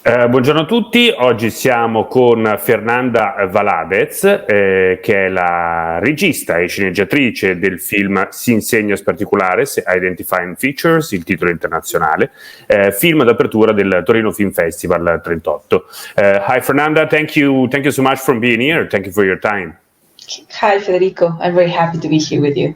Buongiorno a tutti, oggi siamo con Fernanda Valadez, che è la regista e sceneggiatrice del film Señas Particulares, Identifying Features, il titolo internazionale, film d'apertura del Torino Film Festival 38. Hi Fernanda, thank you so much for being here, thank you for your time. Hi Federico, I'm very happy to be here with you.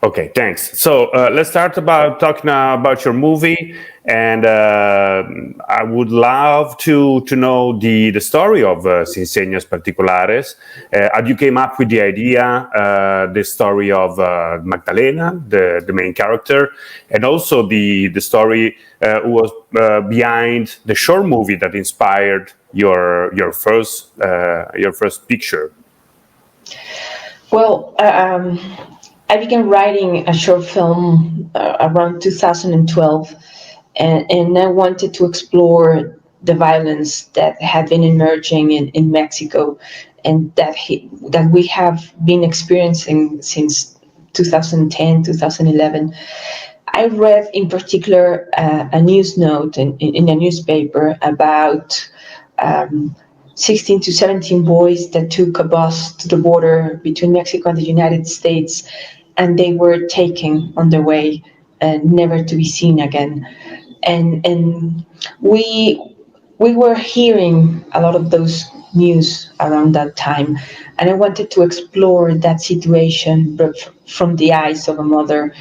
Okay, thanks. So let's start about talking about your movie, and I would love to know the story of Señas Particulares. How you came up with the idea, the story of Magdalena, the main character, and also the story who was behind the short movie that inspired your first picture. Well, I began writing a short film around 2012, and I wanted to explore the violence that had been emerging in Mexico and that we have been experiencing since 2010, 2011. I read in particular a news note in a newspaper about 16 to 17 boys that took a bus to the border between Mexico and the United States, and they were taken on their way, never to be seen again. And we were hearing a lot of those news around that time, and I wanted to explore that situation, but from the eyes of a mother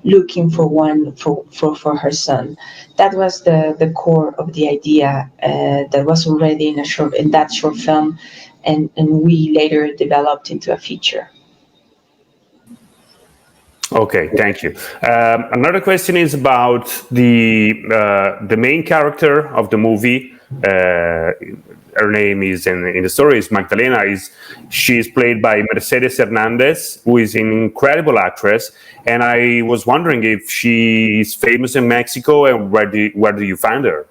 looking for one for her son. That was the core of the idea that was already in that short film, and we later developed into a feature. Okay, thank you. Another question is about the main character of the movie. Her name is in the story is Magdalena. She is played by Mercedes Hernandez, who is an incredible actress. And I was wondering if she is famous in Mexico, and where do you find her?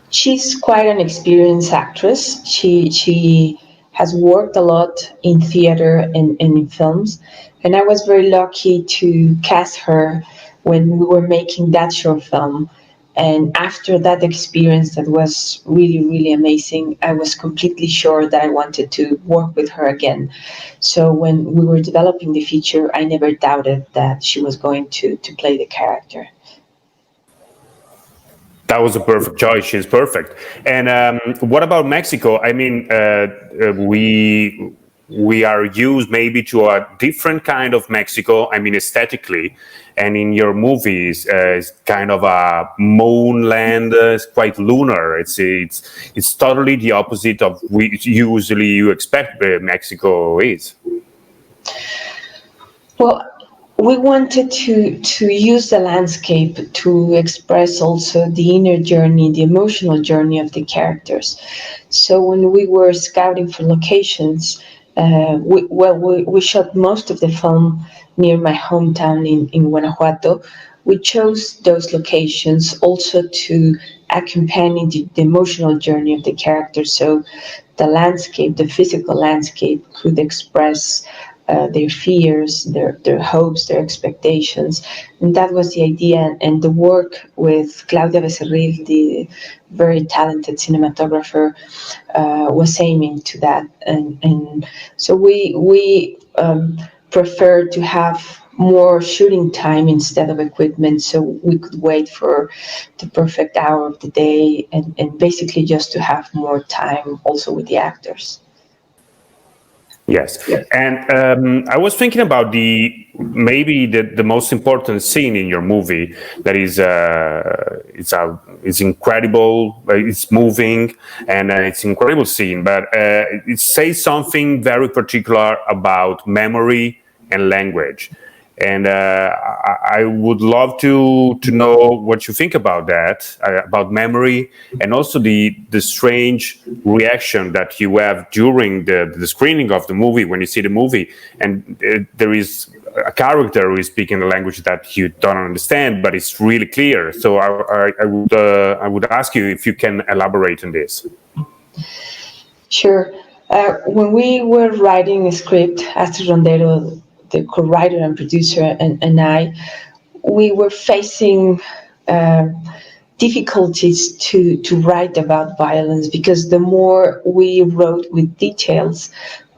She's quite an experienced actress. She has worked a lot in theater and in films. And I was very lucky to cast her when we were making that short film. And after that experience that was really, really amazing, I was completely sure that I wanted to work with her again. So when we were developing the feature, I never doubted that she was going to play the character. That was a perfect choice. She's perfect. And what about Mexico? I mean, we are used maybe to a different kind of Mexico, I mean aesthetically, and in your movies it's kind of a moonland, it's quite lunar, it's totally the opposite of what usually you expect Mexico is. Well, we wanted to use the landscape to express also the inner journey, the emotional journey of the characters. So when we were scouting for locations, we shot most of the film near my hometown in Guanajuato. We chose those locations also to accompany the emotional journey of the characters. So the landscape, the physical landscape, could express their fears, their hopes, their expectations. And that was the idea. And the work with Claudia Becerril, the very talented cinematographer, was aiming to that. And so we preferred to have more shooting time instead of equipment, so we could wait for the perfect hour of the day and basically just to have more time also with the actors. Yes, and I was thinking about maybe the most important scene in your movie. That is, it's incredible. It's moving, and it's an incredible scene. But it says something very particular about memory and language. And I would love to know what you think about that, about memory, and also the strange reaction that you have during the screening of the movie when you see the movie, and there is a character who is speaking a language that you don't understand, but it's really clear. So I would ask you if you can elaborate on this. Sure. When we were writing a script, Astrid Rondero, the co-writer and producer, and I, we were facing difficulties to write about violence, because the more we wrote with details,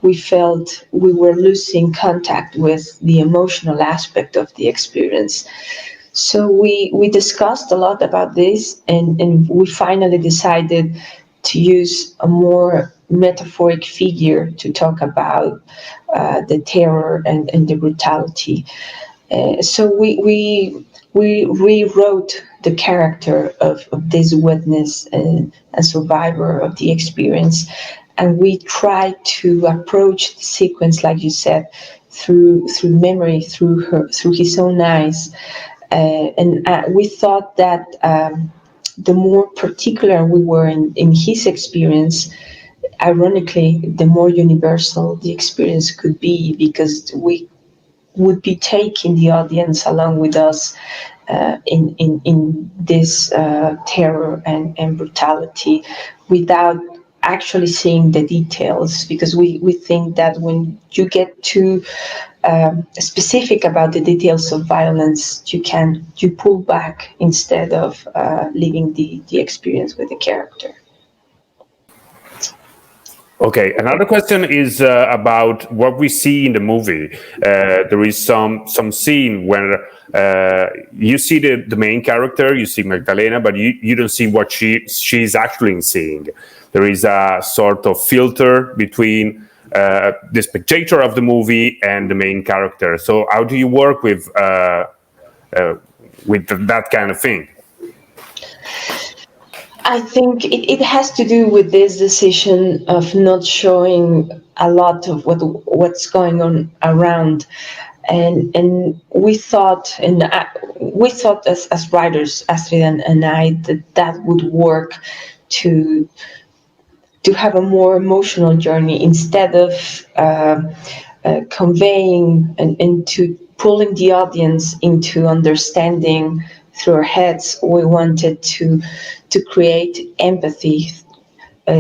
we felt we were losing contact with the emotional aspect of the experience. So we discussed a lot about this, and we finally decided to use a more metaphoric figure to talk about the terror and the brutality. So we rewrote the character of this witness and survivor of the experience, and we tried to approach the sequence, like you said, through memory, through his own eyes, and we thought that the more particular we were in his experience, ironically, the more universal the experience could be, because we would be taking the audience along with us in this terror and brutality, without actually seeing the details, because we think that when you get too specific about the details of violence, you pull back instead of leaving the experience with the character. Okay, another question is about what we see in the movie. There is some scene where you see the main character, you see Magdalena, but you don't see what she's actually seeing. There is a sort of filter between the spectator of the movie and the main character. So how do you work with that kind of thing? I think it has to do with this decision of not showing a lot of what's going on around, and we thought as writers, Astrid and I, that would work to have a more emotional journey, instead of conveying and to pulling the audience into understanding through our heads. We wanted to create empathy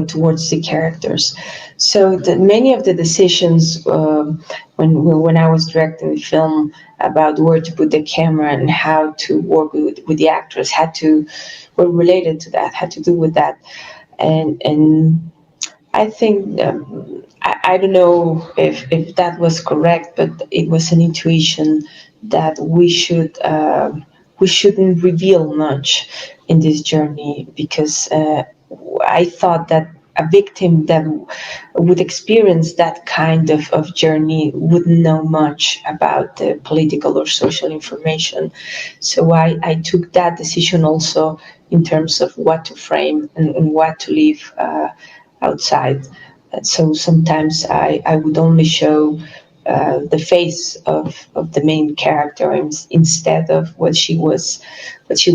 towards the characters. So many of the decisions when I was directing the film about where to put the camera and how to work with the actors were related to that, had to do with that, and I think I don't know if that was correct, but it was an intuition that we shouldn't reveal much in this journey, because I thought that a victim that would experience that kind of journey wouldn't know much about the political or social information. So I took that decision also in terms of what to frame and what to leave outside. So sometimes I would only show the face of the main character instead of what she was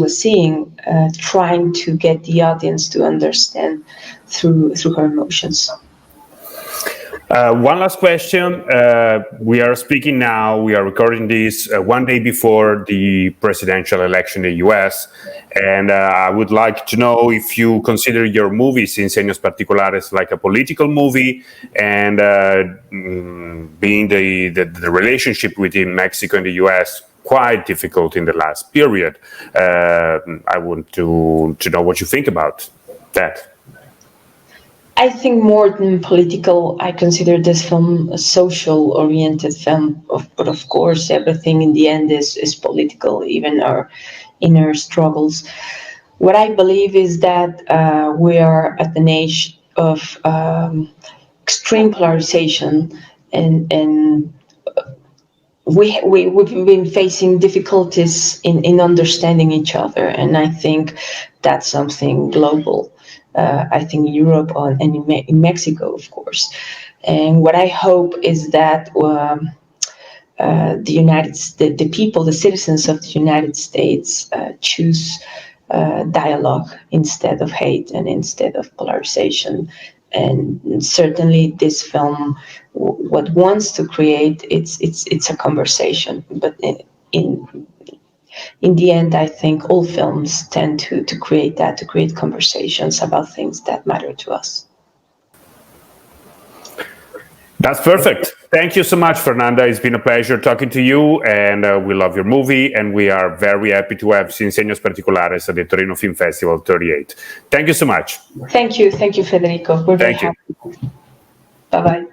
seeing, trying to get the audience to understand through her emotions. One last question. We are speaking now, we are recording this one day before the presidential election in the US. And I would like to know if you consider your movie, Señas Particulares, like a political movie, and being the relationship between Mexico and the US quite difficult in the last period. I want to know what you think about that. I think more than political, I consider this film a social-oriented film. But of course, everything in the end is political, even our inner struggles. What I believe is that we are at an age of extreme polarization, and we've been facing difficulties in understanding each other, and I think that's something global. I think in Europe and in Mexico, of course. And what I hope is that the people, the citizens of the United States, choose dialogue instead of hate and instead of polarization. And certainly, this film, what wants to create, it's a conversation. But in the end, I think all films tend to create that, to create conversations about things that matter to us. That's perfect. Thank you so much, Fernanda. It's been a pleasure talking to you, and we love your movie, and we are very happy to have Señas Particulares at the Torino Film Festival 38. Thank you so much. Thank you, Federico. We're very happy. Bye-bye.